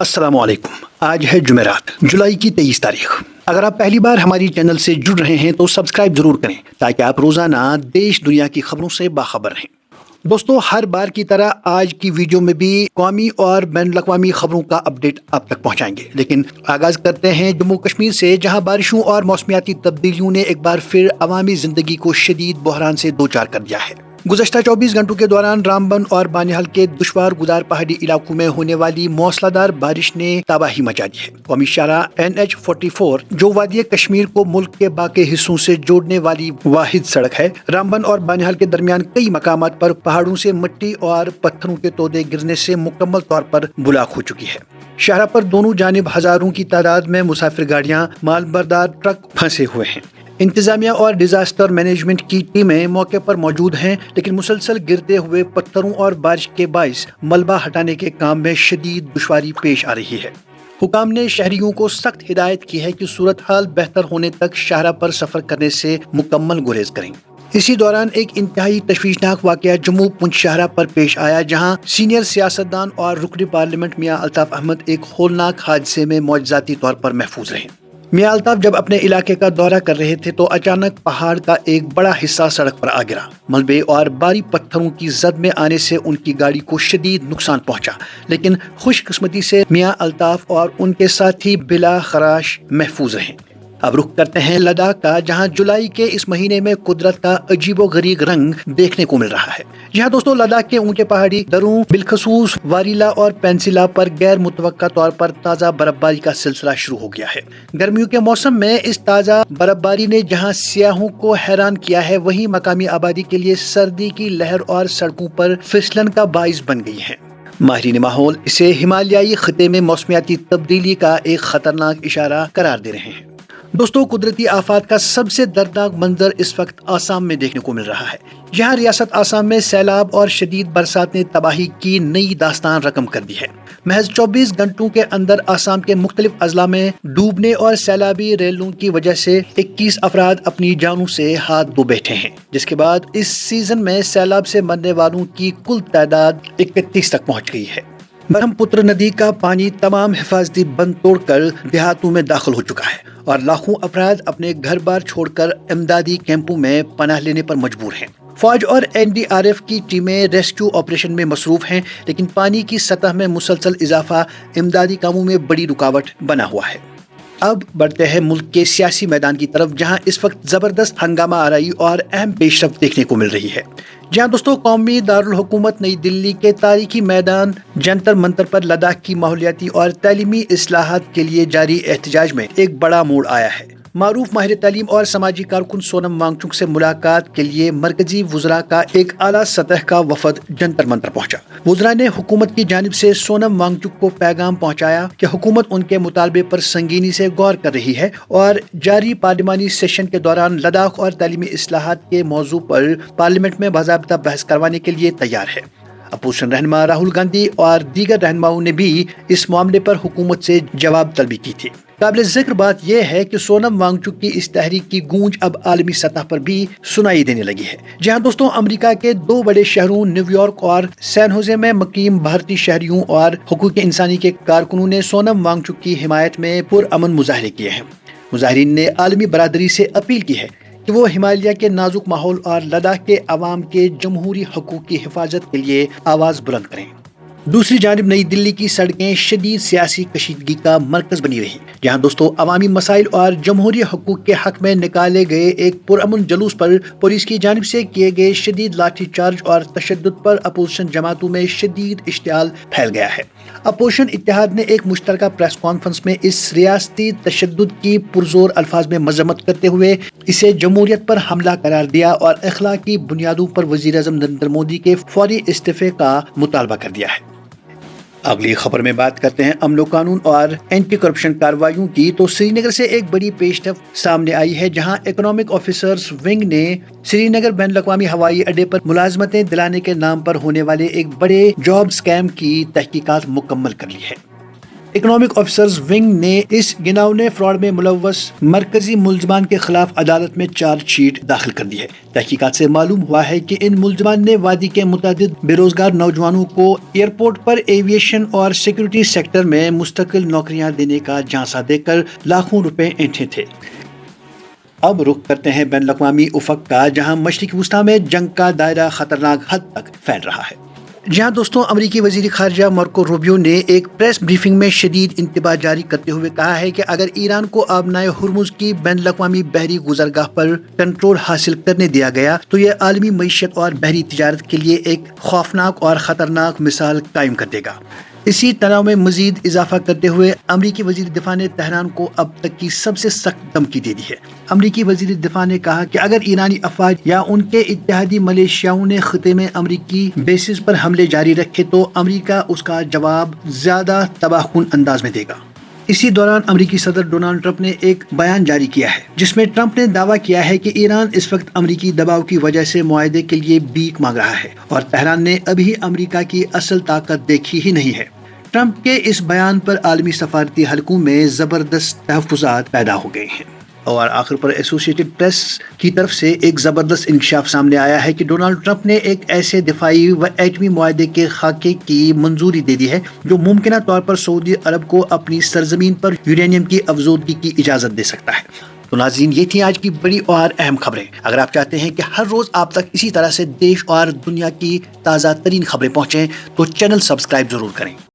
अस्सलाम वालेकुम। आज है जुमेरात, जुलाई की 23 तारीख। अगर आप पहली बार हमारी चैनल से जुड़ रहे हैं तो सब्सक्राइब जरूर करें ताकि आप रोजाना देश दुनिया की खबरों से बाखबर रहें। दोस्तों, हर बार की तरह आज की वीडियो में भी कौमी और बैन अवी खबरों का अपडेट आप तक पहुंचाएंगे, लेकिन आगाज करते हैं जम्मू कश्मीर से, जहां बारिशों और मौसमियाती तब्दीलियों ने एक बार फिर अवामी जिंदगी को शदीद बहरान से दो चार कर दिया है। गुज़श्ता 24 घंटों के दौरान रामबन और बानिहाल के दुश्वार गुजार पहाड़ी इलाकों में होने वाली मौसलाधार बारिश ने तबाही मचा दी है। कौमी शाहराह NH-44 जो वादी कश्मीर को मुल्क के बाकी हिस्सों से जोड़ने वाली वाहिद सड़क है, रामबन और बानिहाल के दरमियान कई मकामात पर पहाड़ों से मिट्टी और पत्थरों के तोदे गिरने से मुकम्मल तौर पर बुलाक हो चुकी है। शाहराह पर दोनों जानिब हजारों की तादाद में मुसाफिर गाड़ियां, मालबरदार ट्रक फंसे हुए हैं। इंतजामिया और डिजास्टर मैनेजमेंट की टीमें मौके पर मौजूद हैं, लेकिन मुसलसल गिरते हुए पत्थरों और बारिश के बाइस मलबा हटाने के काम में शदीद दुश्वारी पेश आ रही है। हुकाम ने शहरियों को सख्त हिदायत की है कि सूरत हाल बेहतर होने तक शाहराह पर सफर करने से मुकम्मल गुरेज करें। इसी दौरान एक इंतहाई तशवीशनाक वाकया जम्मू पुंछ शाहराह पर पेश आया, जहां सीनियर सियासतदान और रुकन पार्लियामेंट मियां अल्ताफ अहमद एक होलनाक हादसे में मौजज़ाती तौर पर महफूज रहे। मियां अल्ताफ जब अपने इलाके का दौरा कर रहे थे तो अचानक पहाड़ का एक बड़ा हिस्सा सड़क पर आ गिरा। मलबे और भारी पत्थरों की जद में आने से उनकी गाड़ी को शदीद नुकसान पहुंचा, लेकिन खुशकिस्मती से मियां अल्ताफ और उनके साथी बिला खराश महफूज रहे। अब रुख करते हैं लद्दाख का, जहां जुलाई के इस महीने में कुदरत का अजीबोगरीब रंग देखने को मिल रहा है। जहां दोस्तों लद्दाख के ऊंचे पहाड़ी दरों, बिलखसूस वारीला और पेंसिला पर गैर मुतवक्का तौर पर ताज़ा बर्फबारी का सिलसिला शुरू हो गया है। गर्मियों के मौसम में इस ताज़ा बर्फबारी ने जहां सियाहों को हैरान किया है, वहीं मकामी आबादी के लिए सर्दी की लहर और सड़कों पर फिसलन का बाइस बन गई है। माहिरीन माहौल इसे हिमालयाई खिते में मौसमियाती तब्दीली का एक खतरनाक इशारा करार दे रहे हैं। दोस्तों, कुदरती आफात का सबसे दर्दनाक मंजर इस वक्त आसाम में देखने को मिल रहा है। यहाँ रियासत आसाम में सैलाब और शदीद बरसात ने तबाही की नई दास्तान रकम कर दी है। महज 24 घंटों के अंदर आसाम के मुख्तलिफ अजला में डूबने और सैलाबी रेलों की वजह से 21 अफराद अपनी जानों से हाथ धो बैठे हैं, जिसके बाद इस सीजन में सैलाब से मरने वालों की कुल तादाद 31 तक पहुँच गई है। ब्रह्मपुत्र नदी का पानी तमाम हिफाजती बंद तोड़कर देहातों में दाखिल हो चुका है और लाखों अफराद अपने घर बार छोड़कर इमदादी कैंपों में पनाह लेने पर मजबूर हैं। फौज और NDRF की टीमें रेस्क्यू ऑपरेशन में मसरूफ हैं, लेकिन पानी की सतह में मुसलसल इजाफा इमदादी कामों में बड़ी रुकावट बना हुआ है। अब बढ़ते हैं मुल्क के सियासी मैदान की तरफ, जहां इस वक्त जबरदस्त हंगामा आराई और अहम पेशरफ्त देखने को मिल रही है। जहां दोस्तों कौमी दारुल हुकूमत नई दिल्ली के तारीखी मैदान जंतर मंतर पर लद्दाख की माहौलियाती और तालीमी इस्लाहात के लिए जारी एहतजाज में एक बड़ा मोड़ आया है। मारूफ माहिर तालीम और समाजी कारकुन सोनम वांगचुक से मुलाकात के लिए मरकजी वुज़रा का एक आला सतह का वफद जंतर मंतर पहुंचा। वुज़रा ने हुकूमत की जानिब से सोनम वांगचुक को पैगाम पहुंचाया कि हुकूमत उनके मुतालबे पर संगीनी से गौर कर रही है और जारी पार्लिमानी सेशन के दौरान लद्दाख और तालीमी इस्लाहात के मौजू पर पार्लियामेंट में बाज़ाब्ता बहस करवाने के लिए तैयार है। अपोजिशन रहनुमा राहुल गांधी और दीगर रहनुमाओं ने भी इस मामले पर हुकूमत से जवाब तलबी की थी। काबिल जिक्र बात यह है कि सोनम वांगचुक की इस तहरीक की गूंज अब आलमी सतह पर भी सुनाई देने लगी है। जहां दोस्तों अमेरिका के दो बड़े शहरों न्यूयॉर्क और सैन होजे में मुकीम भारतीय शहरियों और हुकूक इंसानी के कारकुनों ने सोनम वांगचुक की हिमायत में पुरअमन मुजाहरे किए हैं। मुजाहिरीन ने आलमी बरादरी से अपील की है कि वो हिमालय के नाजुक माहौल और लद्दाख के अवाम के जमहूरी हकूक की हिफाजत के लिए आवाज बुलंद करें। दूसरी जानिब नई दिल्ली की सड़कें शदीद सियासी कशीदगी का मरकज बनी रही, जहां दोस्तों अवामी मसाइल और जमहूरी हकूक के हक में निकाले गए एक पुरअमन जुलूस पर पुलिस की जानिब से किए गए शदीद लाठी चार्ज और तशद्दुद पर अपोजिशन जमातों में शदीद इश्तियाल फैल गया है। अपोजिशन इत्तेहाद ने एक मुश्तरका प्रेस कॉन्फ्रेंस में इस रियासती तशद्दुद की पुरजोर अल्फाज में मजम्मत करते हुए इसे जमहूरियत पर हमला करार दिया और अखलाकी बुनियादों पर वज़ीर आज़म नरेंद्र मोदी के फौरी इस्तीफे का मुतालबा कर दिया है। अगली खबर में बात करते हैं अमलो कानून और एंटी करप्शन कार्रवाइयों की। तो श्रीनगर से एक बड़ी पेशरफ्त सामने आई है, जहां इकोनॉमिक ऑफिसर्स विंग ने श्रीनगर बैन अवी हवाई अड्डे पर मुलाजमतें दिलाने के नाम पर होने वाले एक बड़े जॉब स्कैम की तहकीकात मुकम्मल कर ली है। اکنامک آفیسرز ونگ نے اس گھناؤنے فراڈ میں ملوث مرکزی ملزمان کے خلاف عدالت میں چارج شیٹ داخل کر دی ہے۔ تحقیقات سے معلوم ہوا ہے کہ ان ملزمان نے وادی کے متعدد بے روزگار نوجوانوں کو ایئرپورٹ پر ایویشن اور سیکورٹی سیکٹر میں مستقل نوکریاں دینے کا جھانسا دے کر لاکھوں روپے اینٹھے تھے۔ اب رخ کرتے ہیں بین الاقوامی افق کا، جہاں مشرق وسطیٰ میں جنگ کا دائرہ خطرناک حد تک پھیل رہا ہے۔ جہاں دوستوں امریکی وزیر خارجہ مارکو روبیو نے ایک پریس بریفنگ میں شدید انتباہ جاری کرتے ہوئے کہا ہے کہ اگر ایران کو آبنائے ہرمز کی بین الاقوامی بحری گزرگاہ پر کنٹرول حاصل کرنے دیا گیا تو یہ عالمی معیشت اور بحری تجارت کے لیے ایک خوفناک اور خطرناک مثال قائم کر دے گا۔ اسی تناؤ میں مزید اضافہ کرتے ہوئے امریکی وزیر دفاع نے تہران کو اب تک کی سب سے سخت دھمکی دے دی ہے۔ امریکی وزیر دفاع نے کہا کہ اگر ایرانی افواج یا ان کے اتحادی ملیشیاؤں نے خطے میں امریکی بیسز پر حملے جاری رکھے تو امریکہ اس کا جواب زیادہ تباہ کن انداز میں دے گا۔ اسی دوران امریکی صدر ڈونلڈ ٹرمپ نے ایک بیان جاری کیا ہے جس میں ٹرمپ نے دعویٰ کیا ہے کہ ایران اس وقت امریکی دباؤ کی وجہ سے معاہدے کے لیے بھیک مانگ رہا ہے اور تہران نے ابھی امریکہ کی اصل طاقت دیکھی ہی نہیں ہے۔ ٹرمپ کے اس بیان پر عالمی سفارتی حلقوں میں زبردست تحفظات پیدا ہو گئے ہیں۔ اور آخر پر ایسوسیٹڈ پریس کی طرف سے ایک زبردست انکشاف سامنے آیا ہے کہ ڈونلڈ ٹرمپ نے ایک ایسے دفاعی و ایٹمی معاہدے کے خاکے کی منظوری دے دی ہے جو ممکنہ طور پر سعودی عرب کو اپنی سرزمین پر یورینیم کی افزودگی کی اجازت دے سکتا ہے۔ تو ناظرین، یہ تھی آج کی بڑی اور اہم خبریں۔ اگر آپ چاہتے ہیں کہ ہر روز آپ تک اسی طرح سے دیش اور دنیا کی تازہ ترین خبریں پہنچیں تو چینل سبسکرائب ضرور کریں۔